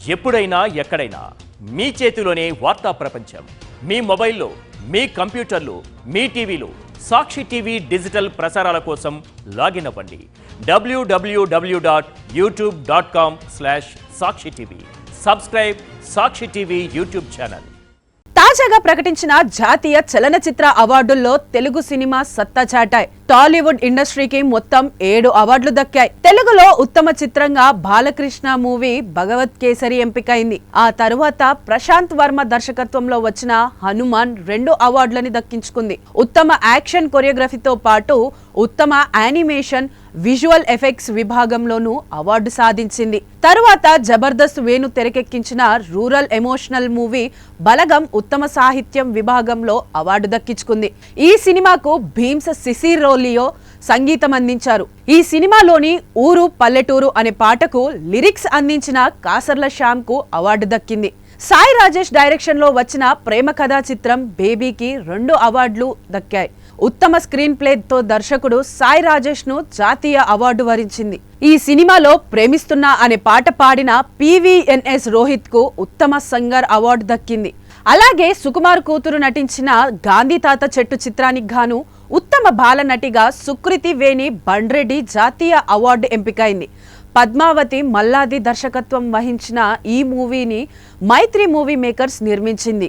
ఎప్పుడైనా ఎక్కడైనా మీ చేతిలోనే వార్తా ప్రపంచం. మీ మొబైల్లో, మీ కంప్యూటర్లో, మీ టీవీలో సాక్షి టీవీ డిజిటల్ ప్రసారాల కోసం లాగిన్ అవ్వండి. www.youtube.com/సాక్షి టీవీ. సబ్స్క్రైబ్ సాక్షి టీవీ యూట్యూబ్ ఛానల్. తాజాగా ప్రకటించిన జాతీయ చలనచిత్ర అవార్డుల్లో తెలుగు సినిమా సత్తా చాటాయి. టాలీవుడ్ ఇండస్ట్రీకి మొత్తం 7 అవార్డులు దక్కాయి. తెలుగులో ఉత్తమ చిత్రంగా బాలకృష్ణ మూవీ భగవత్ కేసరి ఎంపికైంది. ఆ తరువాత ప్రశాంత్ వర్మ దర్శకత్వంలో వచ్చిన హనుమాన్ 2 అవార్డులని దక్కించుకుంది. ఉత్తమ యాక్షన్ కొరియోగ్రఫీతో పాటు ఉత్తమ యానిమేషన్, విజువల్ ఎఫెక్ట్స్ విభాగంలోనూ అవార్డు సాధించింది. తరువాత జబర్దస్త్ వేణు తెరకెక్కించిన రూరల్ ఎమోషనల్ మూవీ బలగం ఉత్తమ సాహిత్యం విభాగంలో అవార్డు దక్కించుకుంది. ఈ సినిమాకు భీమ్స్ సిసిరోలియో సంగీతం అందించారు. ఈ సినిమాలోని ఊరు పల్లెటూరు అనే పాటకు లిరిక్స్ అందించిన కాసర్ల శ్యామ్ కు అవార్డు దక్కింది. సాయి రాజేష్ డైరెక్షన్ లో వచ్చిన ప్రేమ కథా చిత్రం బేబీకి 2 అవార్డులు దక్కాయి. ఉత్తమ స్క్రీన్ ప్లేతో దర్శకుడు సాయి రాజేష్ ను జాతీయ అవార్డు వరించింది. ఈ సినిమాలో ప్రేమిస్తున్నా అనే పాట పాడిన PVNS రోహిత్ కు ఉత్తమ సంగర్ అవార్డు దక్కింది. అలాగే సుకుమార్ కూతురు నటించిన గాంధీ తాత చెట్టు చిత్రానికి గాను ఉత్తమ బాల నటిగా సుకృతి వేణి బండ్రెడ్డి జాతీయ అవార్డు ఎంపికైంది. పద్మావతి మల్లాది దర్శకత్వం వహించిన ఈ మూవీని మైత్రి మూవీ మేకర్స్ నిర్మించింది.